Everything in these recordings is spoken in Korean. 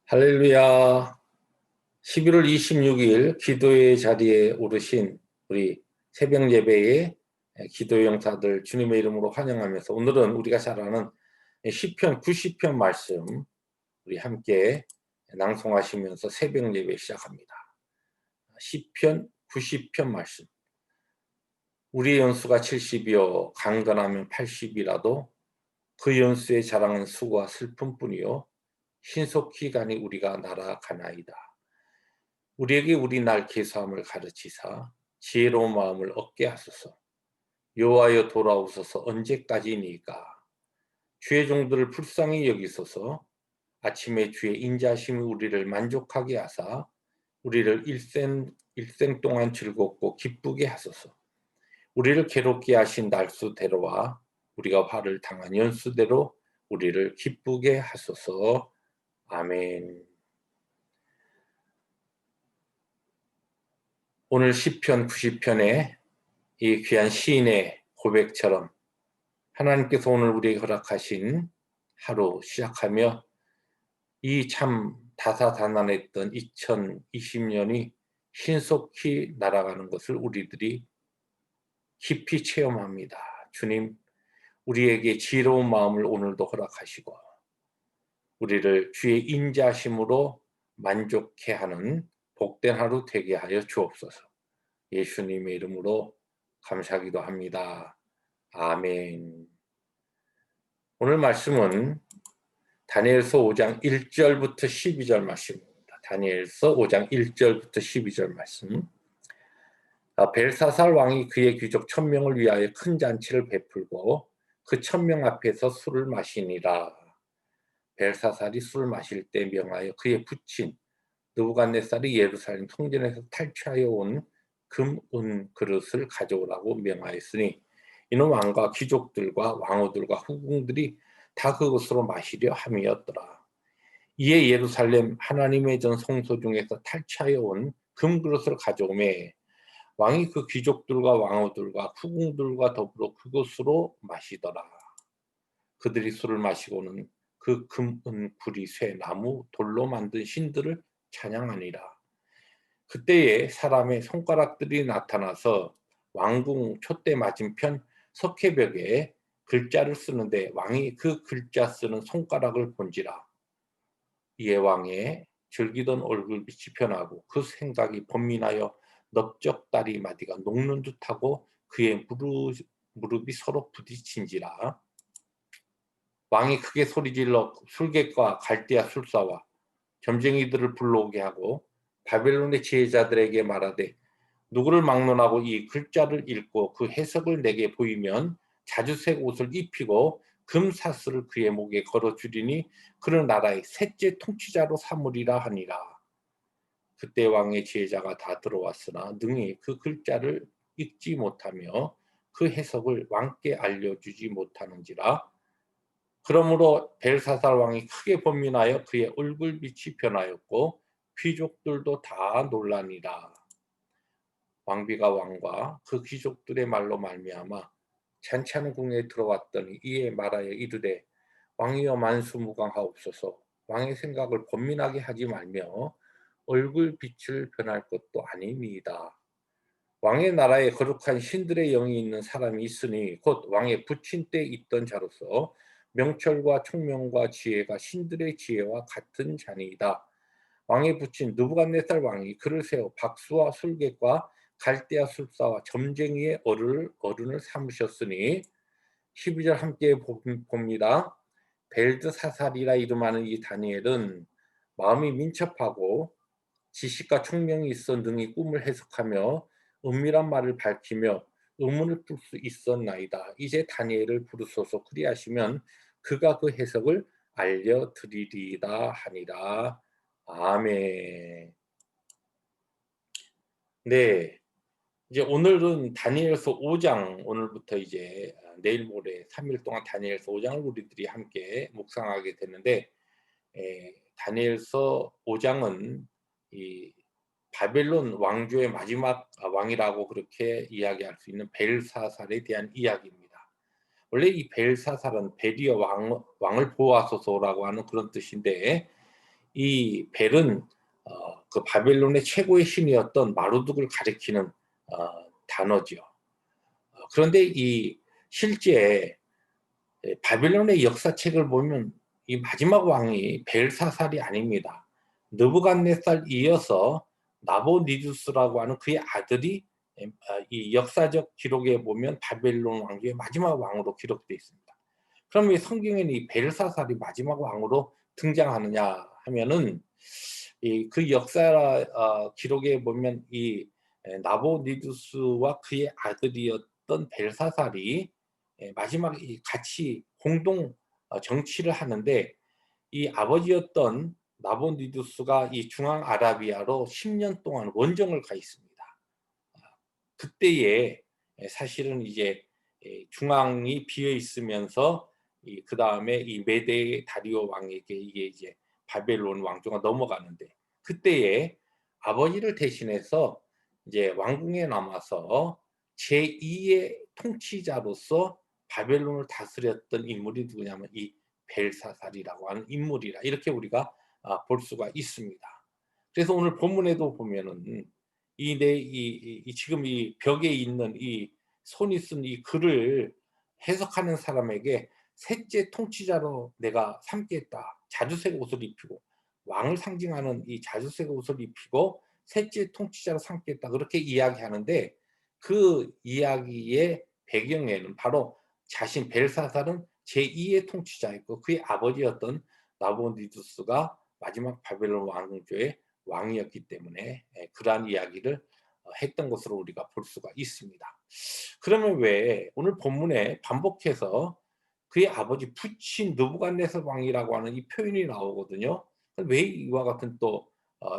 할렐루야. 11월 26일 기도의 자리에 오르신 우리 새벽 예배의 기도 영사들 주님의 이름으로 환영하면서 오늘은 우리가 잘 아는 시편 90편 말씀 우리 함께 낭송하시면서 새벽 예배 시작합니다. 시편 90편 말씀. 우리의 연수가 70이요 강건하면 80이라도 그 연수의 자랑은 수고와 슬픔뿐이요 신속히 가니 우리가 날아가나이다. 우리에게 우리 날 계수함을 가르치사 지혜로운 마음을 얻게 하소서. 여호와여 돌아오소서. 언제까지니까. 주의 종들을 불쌍히 여기소서. 아침에 주의 인자하심이 우리를 만족하게 하사 우리를 일생 동안 즐겁고 기쁘게 하소서. 우리를 괴롭게 하신 날수대로와 우리가 화를 당한 연수대로 우리를 기쁘게 하소서. 아멘. 오늘 시편 90편의 이 귀한 시인의 고백처럼 하나님께서 오늘 우리에게 허락하신 하루 시작하며 이 참 다사다난했던 2020년이 신속히 날아가는 것을 우리들이 깊이 체험합니다. 주님, 우리에게 지혜로운 마음을 오늘도 허락하시고 우리를 주의 인자심으로 만족해 하는 복된 하루 되게 하여 주옵소서. 예수님의 이름으로 감사하기도 합니다. 아멘. 오늘 말씀은 다니엘서 5장 1절부터 12절 말씀입니다. 다니엘서 5장 1절부터 12절 말씀. 벨사살 왕이 그의 귀족 1000명을 위하여 큰 잔치를 베풀고 그 1000명 앞에서 술을 마시니라. 벨사살이 술을 마실 때 명하여 그의 부친 느부갓네살이 예루살렘 성전에서 탈취하여 온 금, 은 그릇을 가져오라고 명하였으니 이는 왕과 귀족들과 왕후들과 후궁들이 다 그것으로 마시려 함이었더라. 이에 예루살렘 하나님의 전 성소 중에서 탈취하여 온 금그릇을 가져오매 왕이 그 귀족들과 왕후들과 후궁들과 더불어 그것으로 마시더라. 그들이 술을 마시고는 그 금, 은, 구리, 쇠, 나무, 돌로 만든 신들을 찬양하니라. 그때에 사람의 손가락들이 나타나서 왕궁 촛대 맞은편 석회벽에 글자를 쓰는데 왕이 그 글자 쓰는 손가락을 본지라. 이에 왕의 즐기던 얼굴빛이 변하고 그 생각이 번민하여 넓적다리 마디가 녹는 듯하고 그의 무릎이 서로 부딪힌지라. 왕이 크게 소리질러 술객과 갈대아 술사와 점쟁이들을 불러오게 하고 바벨론의 지혜자들에게 말하되 누구를 막론하고 이 글자를 읽고 그 해석을 내게 보이면 자주색 옷을 입히고 금사슬을 그의 목에 걸어주리니 그는 나라의 셋째 통치자로 삼으리라 하니라. 그때 왕의 지혜자가 다 들어왔으나 능히 그 글자를 읽지 못하며 그 해석을 왕께 알려주지 못하는지라. 그러므로 벨사살 왕이 크게 번민하여 그의 얼굴빛이 변하였고 귀족들도 다 놀라니라. 왕비가 왕과 그 귀족들의 말로 말미암아 잔치하는 궁에 들어왔더니 이에 말하여 이르되 왕이여 만수무강하옵소서. 왕의 생각을 번민하게 하지 말며 얼굴빛을 변할 것도 아니니이다. 왕의 나라에 거룩한 신들의 영이 있는 사람이 있으니 곧 왕의 부친 때 있던 자로서 명철과 총명과 지혜가 신들의 지혜와 같은 자니이다. 왕의 부친 느부갓네살 왕이 그를 세워 박수와 술객과 갈대아 술사와 점쟁이의 어른을 삼으셨으니 12절 함께 봅니다. 벨드사살이라 이름하는 이 다니엘은 마음이 민첩하고 지식과 총명이 있어 능히 꿈을 해석하며 은밀한 말을 밝히며 의문을 풀 수 있었나이다. 이제 다니엘을 부르소서. 그리하시면 그가 그 해석을 알려드리리이다 하니라. 아멘. 네, 이제 오늘은 다니엘서 5장, 오늘부터 이제 내일 모레 3일 동안 다니엘서 5장을 우리들이 함께 묵상하게 되는데, 다니엘서 5장은 이 바벨론 왕조의 마지막 왕이라고 그렇게 이야기할 수 있는 벨사살에 대한 이야기입니다. 원래 이 벨사살은 벨이여 왕을 보호하소서라고 하는 그런 뜻인데, 이 벨은 그 바벨론의 최고의 신이었던 마르둑을 가리키는 단어죠. 그런데 이 실제 바벨론의 역사책을 보면 이 마지막 왕이 벨사살이 아닙니다. 느부갓네살 이어서 나보니두스라고 하는 그의 아들이 이 역사적 기록에 보면 바벨론 왕조의 마지막 왕으로 기록되어 있습니다. 그럼 왜 성경에는 이 벨사살이 마지막 왕으로 등장하느냐 하면은 이 그 역사 기록에 보면 이 나보니두스와 그의 아들이었던 벨사살이 마지막에 이 같이 공동 정치를 하는데, 이 아버지였던 나보니두스가 이 중앙 아라비아로 10년 동안 원정을 가 있습니다. 그때에 사실은 이제 중앙이 비어 있으면서 그다음에 이 메데 다리오 왕에게 이게 이제 바벨론 왕조가 넘어가는데, 그때에 아버지를 대신해서 이제 왕궁에 남아서 제2의 통치자로서 바벨론을 다스렸던 인물이 누구냐면 이 벨사살이라고 하는 인물이라, 이렇게 우리가 볼 수가 있습니다. 그래서 오늘 본문에도 보면은 이 내 이 지금 이 벽에 있는 이 손이 쓴 이 글을 해석하는 사람에게 "셋째 통치자로 내가 삼겠다." 자주색 옷을 입히고, 왕을 상징하는 이 자주색 옷을 입히고 "셋째 통치자로 삼겠다." 그렇게 이야기하는데, 그 이야기의 배경에는 바로 자신 벨사살은 제2의 통치자였고 그의 아버지였던 나보니두스가 마지막 바벨론 왕조의 왕이었기 때문에 그러한 이야기를 했던 것으로 우리가 볼 수가 있습니다. 그러면 왜 오늘 본문에 반복해서 그의 아버지 부친 느부갓네살 왕이라고 하는 이 표현이 나오거든요. 왜 이와 같은 또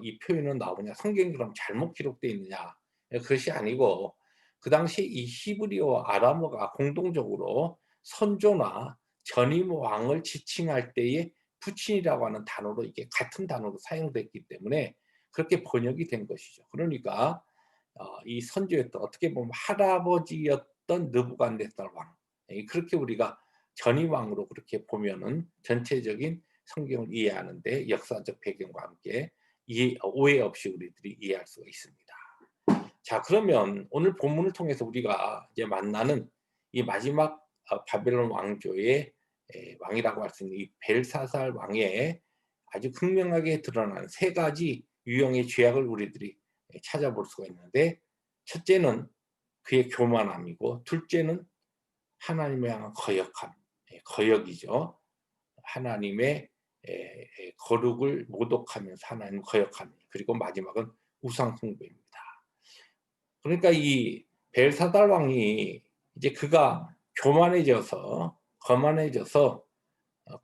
이 표현은 나오냐? 성경이 그럼 잘못 기록되어 있느냐? 그것이 아니고, 그 당시에 이 히브리어와 아람어가 공동적으로 선조나 전임 왕을 지칭할 때에 부친이라고 하는 단어로, 이게 같은 단어로 사용됐기 때문에 그렇게 번역이 된 것이죠. 그러니까 이 선조였던, 어떻게 보면 할아버지였던 느부갓네살 왕, 그렇게 우리가 전임 왕으로 그렇게 보면은 전체적인 성경을 이해하는 데 역사적 배경과 함께 오해 없이 우리들이 이해할 수가 있습니다. 자, 그러면 오늘 본문을 통해서 우리가 이제 만나는 이 마지막 바벨론 왕조의 왕이라고 할 수 있는 이 벨사살 왕의 아주 극명하게 드러나는 세 가지 유형의 죄악을 우리들이 찾아볼 수가 있는데, 첫째는 그의 교만함이고, 둘째는 하나님을 향한 거역함, 거역이죠. 하나님의 거룩을 모독하면서 하나님을 거역함, 그리고 마지막은 우상 숭배입니다. 그러니까 이 벨사달 왕이 이제 그가 교만해져서, 거만해져서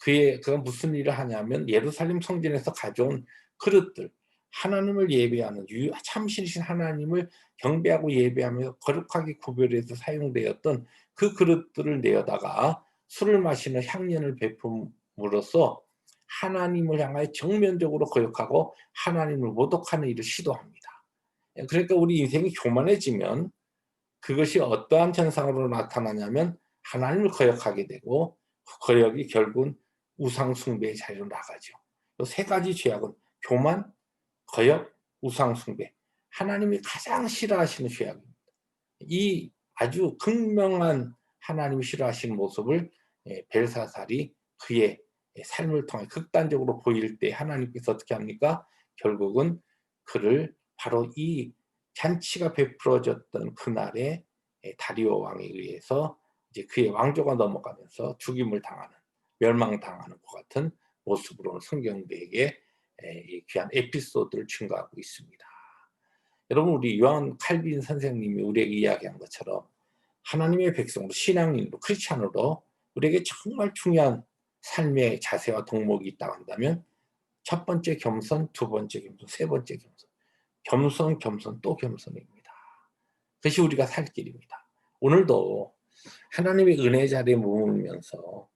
그가 무슨 일을 하냐면 예루살렘 성전에서 가져온 그릇들, 하나님을 예배하는 참신이신 하나님을 경배하고 예배하며 거룩하게 구별해서 사용되었던 그 그릇들을 내어다가 술을 마시는 향년을 베품으로써 하나님을 향하여 정면적으로 거역하고 하나님을 모독하는 일을 시도합니다. 그러니까 우리 인생이 교만해지면 그것이 어떠한 현상으로 나타나냐면 하나님을 거역하게 되고, 그 거역이 결국은 우상 숭배의 자리로 나가죠. 이 세 가지 죄악은 교만, 거역, 우상 숭배, 하나님이 가장 싫어하시는 죄악입니다. 이 아주 극명한 하나님이 싫어하시는 모습을 벨사살이 그의 삶을 통해 극단적으로 보일 때 하나님께서 어떻게 합니까? 결국은 그를 바로 이 잔치가 베풀어졌던 그날에 다리오 왕에 의해서 이제 그의 왕조가 넘어가면서 죽임을 당하는, 멸망당하는 것 같은 모습으로 성경대에게 이 귀한 에피소드를 증거하고 있습니다. 여러분, 우리 요한 칼빈 선생님이 우리에게 이야기한 것처럼 하나님의 백성으로, 신앙인으로, 크리스찬으로 우리에게 정말 중요한 삶의 자세와 덕목이 있다고 한다면, 첫 번째 겸손, 두 번째 겸손, 세 번째 겸손. 겸손, 겸손, 또 겸손입니다. 그것이 우리가 살 길입니다. 오늘도 하나님의 은혜 자리에 머물면서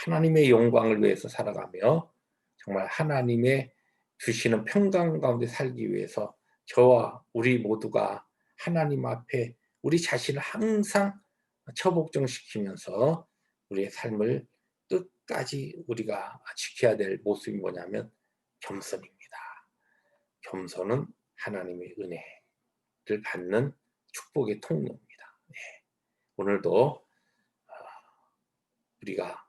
하나님의 영광을 위해서 살아가며 정말 하나님의 주시는 평강 가운데 살기 위해서 저와 우리 모두가 하나님 앞에 우리 자신을 항상 처복종시키면서 우리의 삶을 끝까지 우리가 지켜야 될 모습이 뭐냐면 겸손입니다. 겸손은 하나님의 은혜를 받는 축복의 통로입니다. 네. 오늘도 우리가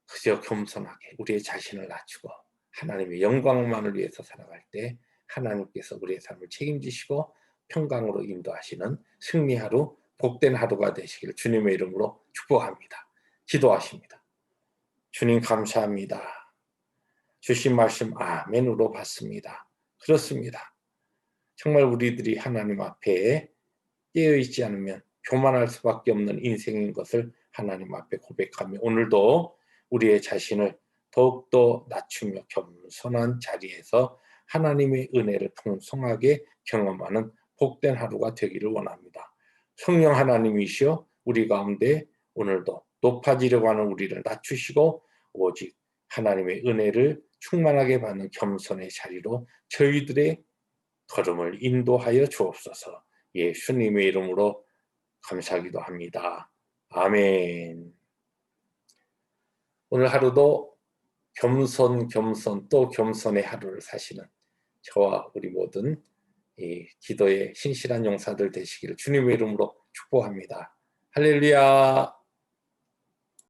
그저 겸손하게 우리의 자신을 낮추고 하나님의 영광만을 위해서 살아갈 때 하나님께서 우리의 삶을 책임지시고 평강으로 인도하시는 승리하루, 복된 하루가 되시길 주님의 이름으로 축복합니다. 기도하십니다. 주님 감사합니다. 주신 말씀 아멘으로 받습니다. 그렇습니다. 정말 우리들이 하나님 앞에 깨어있지 않으면 교만할 수밖에 없는 인생인 것을 하나님 앞에 고백하며 오늘도 우리의 자신을 더욱더 낮추며 겸손한 자리에서 하나님의 은혜를 풍성하게 경험하는 복된 하루가 되기를 원합니다. 성령 하나님이시여 우리 가운데 오늘도 높아지려고 하는 우리를 낮추시고 오직 하나님의 은혜를 충만하게 받는 겸손의 자리로 저희들의 걸음을 인도하여 주옵소서. 예수님의 이름으로 감사하기도 합니다. 아멘. 오늘 하루도 겸손 또 겸손의 하루를 사시는 저와 우리 모든 이 기도의 신실한 용사들 되시기를 주님의 이름으로 축복합니다. 할렐루야.